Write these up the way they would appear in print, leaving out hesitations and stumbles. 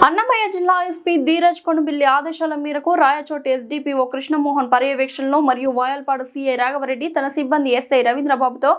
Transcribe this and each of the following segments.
అన్నమయ్య జిల్లా ఎస్పీ ధీరజ్ కొనుబిల్లి ఆదేశాల మేరకు రాయచోటి ఎస్డిపిఓ కృష్ణమోహన్ పర్యవేక్షణలో మరియు వాయల్పాడు సిఐ రాఘవరెడ్డి తన సిబ్బంది ఎస్ఐ రవీంద్రబాబుతో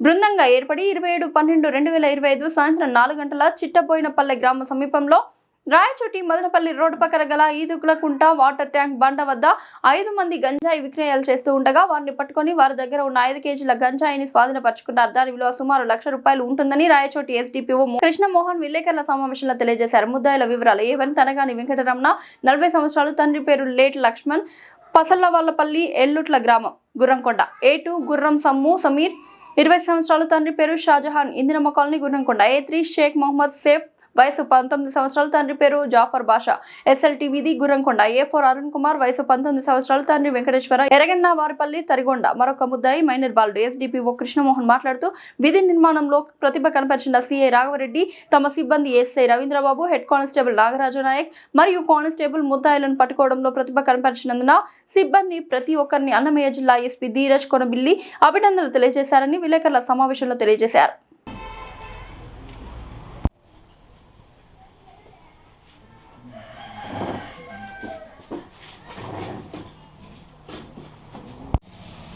బృందంగా ఏర్పడి 27/12/2025 సాయంత్రం 4 గంటల చిట్టబోయినపల్లె గ్రామ సమీపంలో రాయచోటి మదనపల్లి రోడ్డు పక్కన గల ఈదుకులకుంట వాటర్ ట్యాంక్ బండ వద్ద 5 మంది గంజాయి విక్రయాలు చేస్తూ ఉండగా వారిని పట్టుకొని వారి దగ్గర ఉన్న 5 కేజీల గంజాయిని స్వాధీనపరుచుకున్నారు. దాని విలువ సుమారు ₹1,00,000 ఉంటుందని రాయచోటి ఎస్డిపిఓ కృష్ణమోహన్ విలేకరుల సమావేశంలో తెలియజేశారు. ముద్దాయిల వివరాలు: ఏవన్ తనగాని వెంకటరమణ 40 సంవత్సరాలు, తండ్రి పేరు లేట్ లక్ష్మణ్, పసల్లవాళ్లపల్లి, ఎల్లుట్ల గ్రామం, గుర్రంకొండ. A2 గుర్రం సమ్ము సమీర్ 20 సంవత్సరాలు, తండ్రి పేరు షాజహాన్, ఇందిరమ్మ కాలనీ, గుర్రంకొండ. A3 షేక్ మొహమ్మద్ సేఫ్, వయసు 19 సంవత్సరాలు, తండ్రి పేరు జాఫర్ బాషా, SLT వీధి, గుర్రంకొండ. A4 అరుణ్ కుమార్, వయసు 19 సంవత్సరాలు, తండ్రి వెంకటేశ్వర, ఎరగన్న వారిపల్లి, తరిగొండ. మరొక ముద్దాయి మైనర్ బాలుడు. ఎస్డిపిఓ కృష్ణమోహన్ మాట్లాడుతూ విధి నిర్మాణంలో ప్రతిభ కనపరిచిన సిఐ రాఘవరెడ్డి, తమ సిబ్బంది SI Ravindrababu, head constable Nagaraju Nayak మరియు కానిస్టేబుల్ ముద్దాయిలను పట్టుకోవడంలో ప్రతిభ కనపరిచినందున సిబ్బంది ప్రతి ఒక్కరిని అన్నమయ్య జిల్లా ఎస్పీ ధీరజ్ కొనబిల్లి అభినందనలు తెలియజేశారని విలేకరుల సమావేశంలో తెలియజేశారు.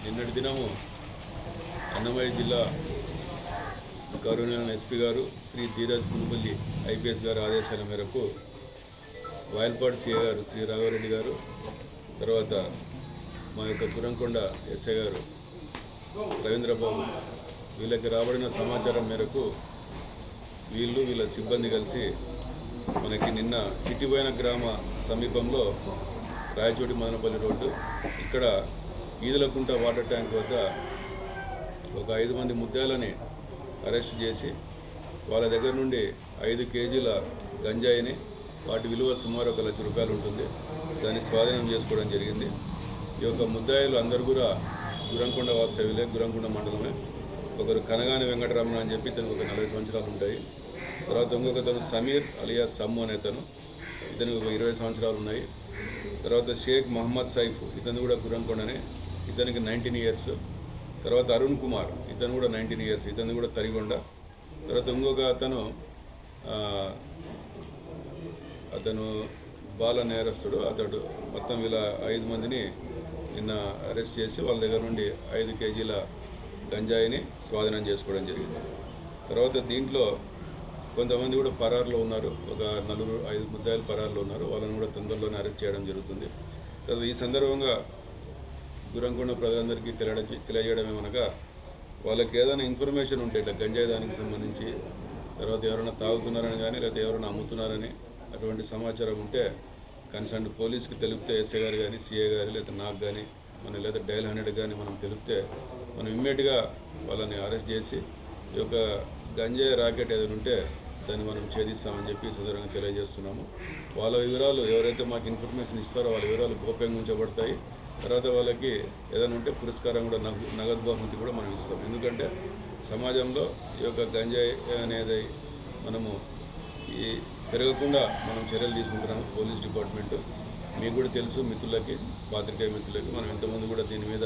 నిన్నటి దినము అన్నమయ్య జిల్లా గౌరవనీయ ఎస్పీ గారు శ్రీ ధీరజ్ కొనుబిల్లి IPS గారి ఆదేశాల మేరకు వాయల్పాడు సిఐ గారు శ్రీ రాఘవరెడ్డి గారు, తర్వాత మా యొక్క గుర్రంకొండ ఎస్ఐ గారు రవీంద్రబాబు, వీళ్ళకి రాబడిన సమాచారం మేరకు వీళ్ళ సిబ్బంది కలిసి మనకి నిన్న కిటిపోయిన గ్రామ సమీపంలో రాయచోటి మదనపల్లి రోడ్డు ఇక్కడ ఈదులకుంట వాటర్ ట్యాంక్ వద్ద ఒక 5 మంది ముద్దాయిలని అరెస్ట్ చేసి వాళ్ళ దగ్గర నుండి 5 కేజీల గంజాయిని, వాటి విలువ సుమారు ₹1,00,000 ఉంటుంది, దాన్ని స్వాధీనం చేసుకోవడం జరిగింది. ఈ యొక్క ముద్దాయిలు అందరూ కూడా గుర్రంకొండ వాస్తవ్యులే, గుర్రంకొండ మండలమే. ఒకరు కనగాని వెంకటరమణ అని చెప్పి ఇతనికి ఒక 40 సంవత్సరాలు ఉంటాయి. తర్వాత ఇంకొకతను సమీర్ అలియాస్ సమ్ము అనే ఇతనికి ఒక 20 సంవత్సరాలు ఉన్నాయి. తర్వాత షేక్ మొహమ్మద్ సైఫ్, ఇతను కూడా గుర్రంకొండనే, ఇతనికి 19 ఇయర్స్. తర్వాత అరుణ్ కుమార్, ఇతను కూడా 19 ఇయర్స్, ఇతను కూడా తరిగొండ. తర్వాత ఇంకొక అతను బాల నేరస్తుడు, అతడు. మొత్తం వీళ్ళ 5 మందిని నిన్న అరెస్ట్ చేసి వాళ్ళ దగ్గర నుండి 5 కేజీల గంజాయిని స్వాధీనం చేసుకోవడం జరిగింది. తర్వాత దీంట్లో కొంతమంది కూడా పరారులో ఉన్నారు, ఒక 4-5 ముద్దాయిలు పరారులో ఉన్నారు, వాళ్ళని కూడా తొందరలోనే అరెస్ట్ చేయడం జరుగుతుంది. తర్వాత ఈ సందర్భంగా గుర్రంకొండ ప్రజలందరికీ తెలియజేయడం ఏమనగా, వాళ్ళకి ఏదైనా ఇన్ఫర్మేషన్ ఉంటే ఇట్లా గంజాయి దానికి సంబంధించి, తర్వాత ఎవరైనా తాగుతున్నారని కానీ లేకపోతే ఎవరైనా అమ్ముతున్నారని అటువంటి సమాచారం ఉంటే కన్సర్న్ పోలీస్కి తెలిపితే, ఎస్ఐ గారు కానీ సిఐ గారు లేదా నాకు కానీ లేదా డయల్ 100 కానీ మనం తెలిపితే మనం ఇమ్మీడియట్గా వాళ్ళని అరెస్ట్ చేసి ఈ యొక్క గంజాయి రాకెట్ ఏదైనా ఉంటే దాన్ని మనం ఛేదిస్తామని చెప్పి సందర్భంగా తెలియజేస్తున్నాము. వాళ్ళ వివరాలు ఎవరైతే మాకు ఇన్ఫర్మేషన్ ఇస్తారో వాళ్ళ వివరాలు గోప్యంగా ఉంచబడతాయి. తర్వాత వాళ్ళకి ఏదైనా ఉంటే పురస్కారం కూడా, నగదు బహుమతి కూడా మనం ఇస్తాం. ఎందుకంటే సమాజంలో ఈ యొక్క గంజాయి అనేది మనము పెరగకుండా మనం చర్యలు తీసుకుంటున్నాము. పోలీస్ డిపార్ట్మెంటు మీకు కూడా తెలుసు, మిత్రులకి, పాత్రికేయ మిత్రులకి, మనం ఇంతకుముందు కూడా దీని మీద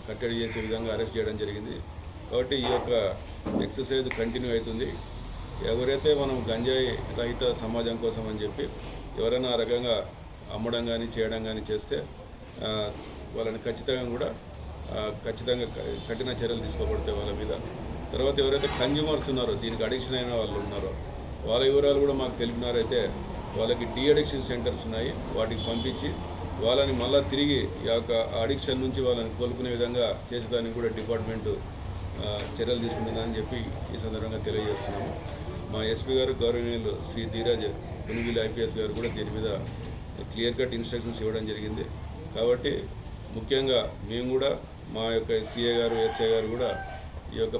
కట్టడి చేసే విధంగా అరెస్ట్ చేయడం జరిగింది. కాబట్టి ఈ యొక్క ఎక్సర్సైజ్ కంటిన్యూ అవుతుంది. ఎవరైతే మనం గంజాయి రహిత సమాజం కోసం అని చెప్పి ఎవరైనా ఆ రకంగా అమ్మడం కానీ చేయడం కానీ చేస్తే వాళ్ళని ఖచ్చితంగా కఠిన చర్యలు తీసుకోబడతాయి వాళ్ళ మీద. తర్వాత ఎవరైతే కన్జ్యూమర్స్ ఉన్నారో, దీనికి అడిక్షన్ అయిన వాళ్ళు ఉన్నారో వాళ్ళ వివరాలు కూడా మాకు తెలిపినారైతే వాళ్ళకి అడిక్షన్ సెంటర్స్ ఉన్నాయి, వాటికి పంపించి వాళ్ళని మళ్ళీ తిరిగి ఈ యొక్క అడిక్షన్ నుంచి వాళ్ళని కోలుకునే విధంగా చేసేదానికి కూడా డిపార్ట్మెంటు చర్యలు తీసుకుంటుందని చెప్పి ఈ సందర్భంగా తెలియజేస్తున్నాము. మా ఎస్పీ గారు గౌరవనీయులు శ్రీ ధీరజ్ కొనుబిల్లి IPS గారు కూడా దీని మీద క్లియర్ కట్ ఇన్స్ట్రక్షన్స్ ఇవ్వడం జరిగింది. కాబట్టి ముఖ్యంగా మేము కూడా మా యొక్క సిఐ గారు ఎస్ఐ గారు కూడా ఈ యొక్క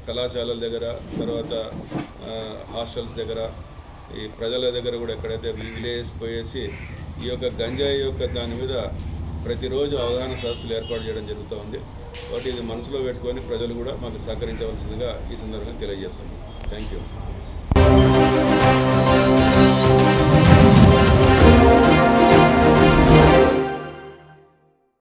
కళాశాలల దగ్గర, తర్వాత హాస్టల్స్ దగ్గర, ఈ ప్రజల దగ్గర కూడా ఎక్కడైతే విలేజ్ పోయేసి ఈ యొక్క గంజాయి యొక్క దాని మీద ప్రతిరోజు అవగాహన సదస్సులు ఏర్పాటు చేయడం జరుగుతూ ఉంది. కాబట్టి ఇది మనసులో పెట్టుకొని ప్రజలు కూడా మాకు సహకరించవలసిందిగా ఈ సందర్భంగా తెలియజేస్తున్నాం. Thank you.